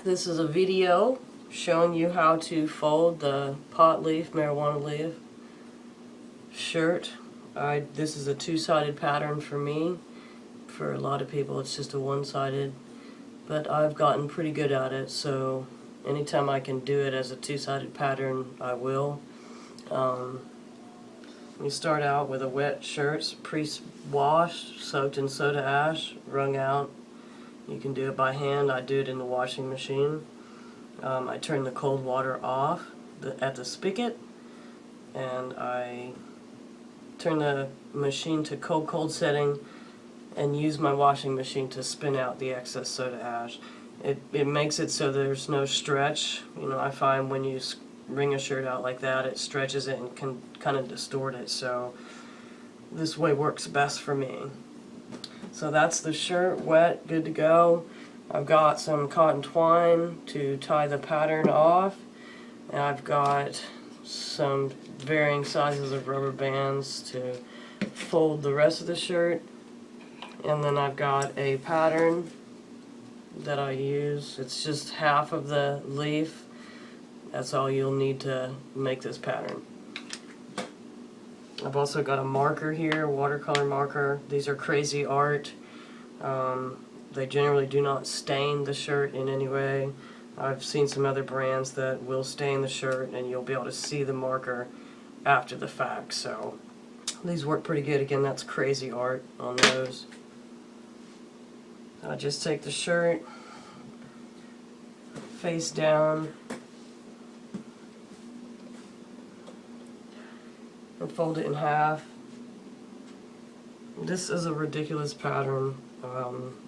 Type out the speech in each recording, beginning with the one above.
This is a video showing you how to fold the pot leaf, marijuana leaf shirt. This is a two-sided pattern for me. For a lot of people it's just a one-sided, but I've gotten pretty good at it, so anytime I can do it as a two-sided pattern, I will. We start out with a wet shirt, pre-washed, soaked in soda ash, wrung out. You can do it by hand. I do it in the washing machine. I turn the cold water off at the spigot, and I turn the machine to cold setting and use my washing machine to spin out the excess soda ash. It makes it so there's no stretch. You know, I find when you wring a shirt out like that, it stretches it and can kind of distort it, so this way works best for me. So that's the shirt, wet, good to go. I've got some cotton twine to tie the pattern off, and I've got some varying sizes of rubber bands to fold the rest of the shirt, and then I've got a pattern that I use. It's just half of the leaf. That's all you'll need to make this pattern. I've also got a marker here, watercolor marker. These are Crazy Art. They generally do not stain the shirt in any way. I've seen some other brands that will stain the shirt and you'll be able to see the marker after the fact. So these work pretty good. Again, that's Crazy Art on those. I just take the shirt face down and fold it in half. This is a ridiculous pattern.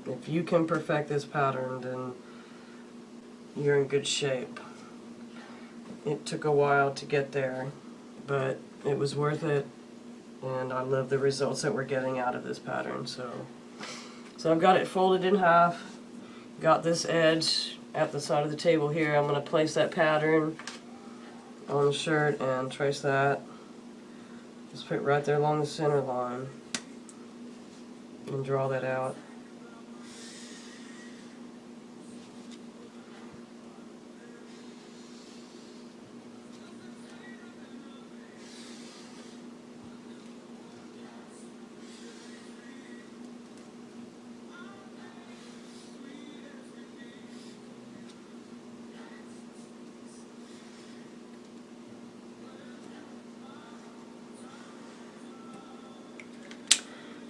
If you can perfect this pattern, then you're in good shape. It took a while to get there, but it was worth it, and I love the results that we're getting out of this pattern. So I've got it folded in half, got this edge at the side of the table here. I'm going to place that pattern on the shirt and trace that. Just put it right there along the center line and draw that out.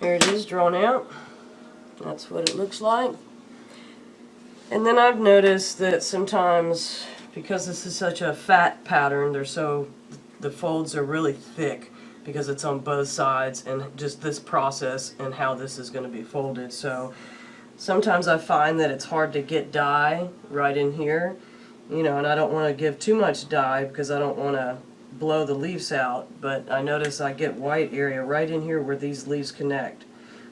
Here it is, drawn out. That's what it looks like. And then I've noticed that sometimes, because this is such a fat pattern, the folds are really thick because it's on both sides, and just this process and how this is going to be folded. So sometimes I find that it's hard to get dye right in here, you know, and I don't want to give too much dye because I don't want to blow the leaves out, but I notice I get white area right in here where these leaves connect.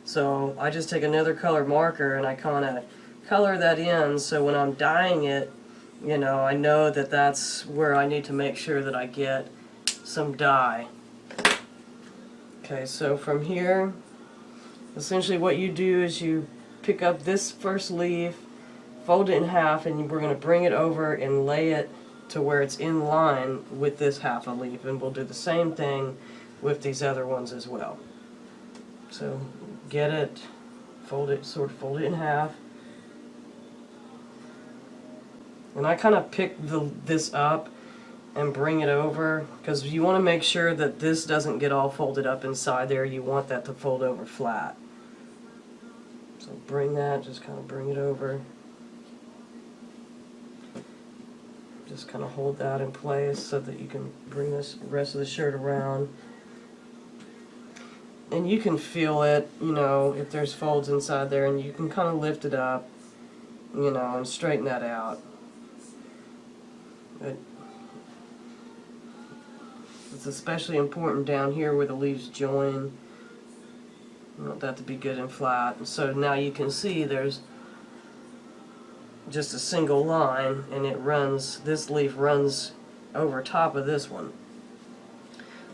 So I just take another color marker and I kind of color that in, so when I'm dyeing it, you know, I know that that's where I need to make sure that I get some dye. Okay, so from here, essentially what you do is you pick up this first leaf, fold it in half, and we're going to bring it over and lay it to where it's in line with this half a leaf, and we'll do the same thing with these other ones as well. So get it, fold it, sort of fold it in half, and I kind of pick this up and bring it over because you want to make sure that this doesn't get all folded up inside there. You want that to fold over flat. So bring that, just kind of bring it over. Just kind of hold that in place so that you can bring this rest of the shirt around. And you can feel it, you know, if there's folds inside there, and you can kind of lift it up, you know, and straighten that out. But it's especially important down here where the leaves join. You want that to be good and flat. And so now you can see there's just a single line, and it runs, this leaf runs over top of this one.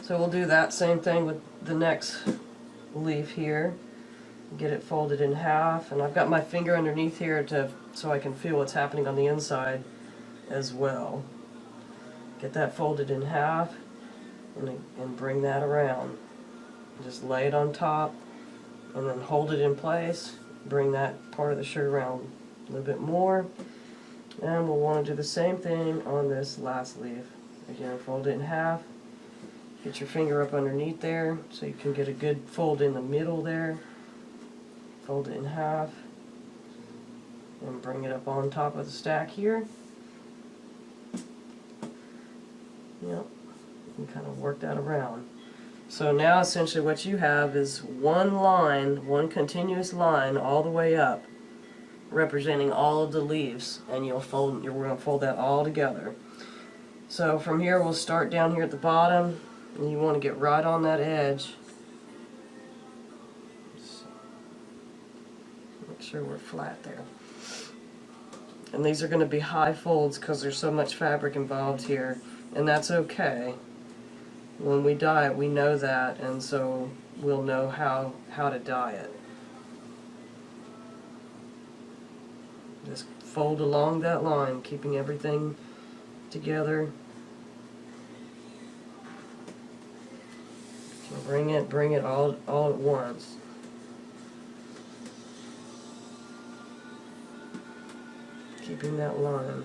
So we'll do that same thing with the next leaf here. get it folded in half, and I've got my finger underneath here so I can feel what's happening on the inside as well. Get that folded in half and bring that around. Just lay it on top and then hold it in place. Bring that part of the shirt around a little bit more. And we'll want to do the same thing on this last leaf. Again, fold it in half. Get your finger up underneath there so you can get a good fold in the middle there. Fold it in half and bring it up on top of the stack here. Yep, you can kind of work that around. So now essentially what you have is one line, one continuous line all the way up, representing all of the leaves, and we're going to fold that all together. So from here we'll start down here at the bottom, and you want to get right on that edge. So make sure we're flat there. And these are going to be high folds because there's so much fabric involved here, and that's okay. When we dye it, we know that, and so we'll know how to dye it. Just fold along that line, keeping everything together. Bring it all at once. Keeping that line.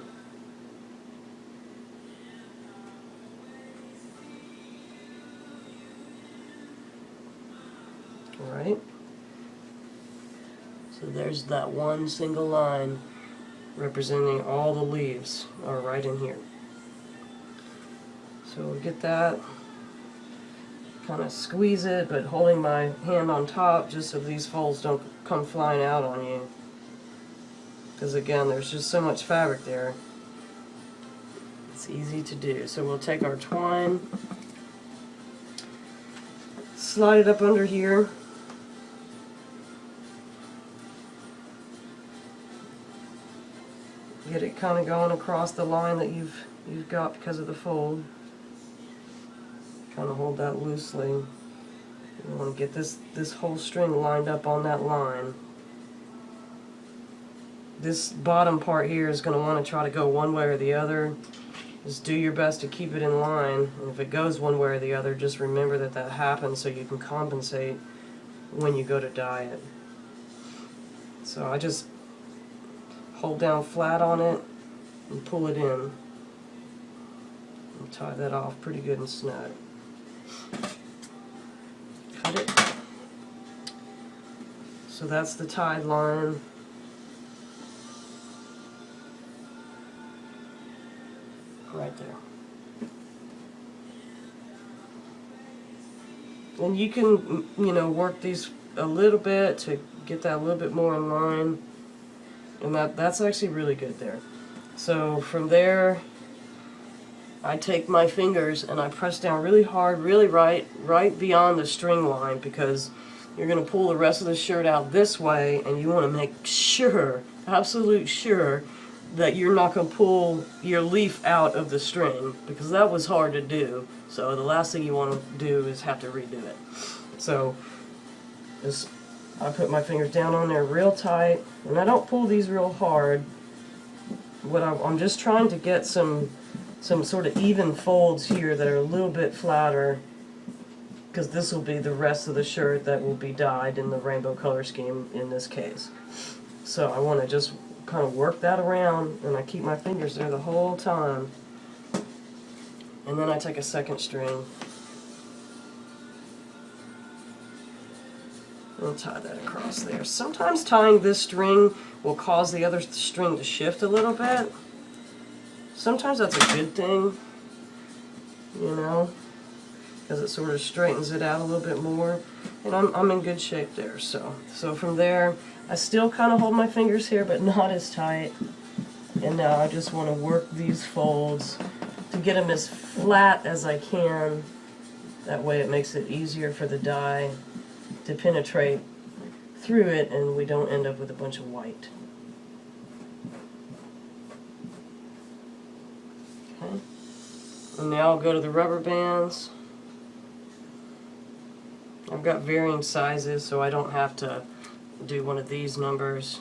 Alright? So there's that one single line representing all the leaves are right in here. So we'll get that, kind of squeeze it, but holding my hand on top just so these folds don't come flying out on you. Because again, there's just so much fabric there. It's easy to do. So we'll take our twine, slide it up under here. Get it kind of going across the line that you've got because of the fold. Kind of hold that loosely. You want to get this whole string lined up on that line. This bottom part here is going to want to try to go one way or the other. Just do your best to keep it in line, and if it goes one way or the other, just remember that happens so you can compensate when you go to dye it. So I just hold down flat on it and pull it in. And tie that off pretty good and snug. Cut it. So that's the tied line. Right there. And you can, work these a little bit to get that a little bit more in line. And that's actually really good there. So from there, I take my fingers and I press down really hard, really right beyond the string line, because you're going to pull the rest of the shirt out this way, and you want to make sure, absolute sure, that you're not going to pull your leaf out of the string, because that was hard to do. So the last thing you want to do is have to redo it. So I put my fingers down on there real tight, and I don't pull these real hard. I'm just trying to get some sort of even folds here that are a little bit flatter, because this will be the rest of the shirt that will be dyed in the rainbow color scheme in this case. So I want to just kind of work that around, and I keep my fingers there the whole time. And then I take a second string and tie that across there. Sometimes tying this string will cause the other string to shift a little bit. Sometimes that's a good thing, because it sort of straightens it out a little bit more. And I'm in good shape there. So from there, I still kind of hold my fingers here, but not as tight. And now I just want to work these folds to get them as flat as I can. That way it makes it easier for the dye to penetrate through it, and we don't end up with a bunch of white. Okay. And now I'll go to the rubber bands. I've got varying sizes, so I don't have to do one of these numbers.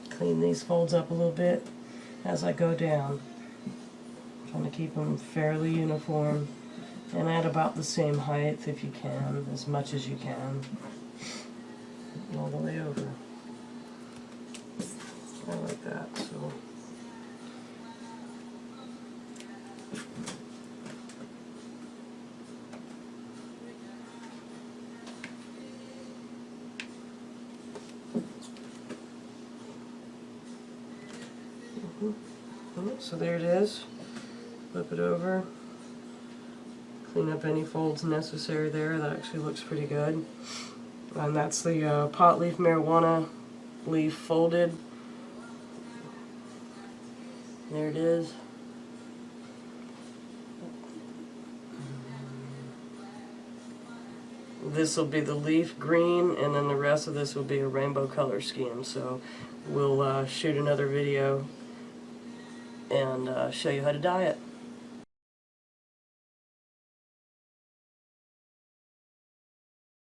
Clean these folds up a little bit as I go down. Trying to keep them fairly uniform and at about the same height if you can, as much as you can, all the way over. I like that. So so there it is. Flip it over. Clean up any folds necessary there. That actually looks pretty good. And that's the pot leaf marijuana leaf folded. There it is. This will be the leaf green, and then the rest of this will be a rainbow color scheme. So we'll shoot another video and show you how to dye it.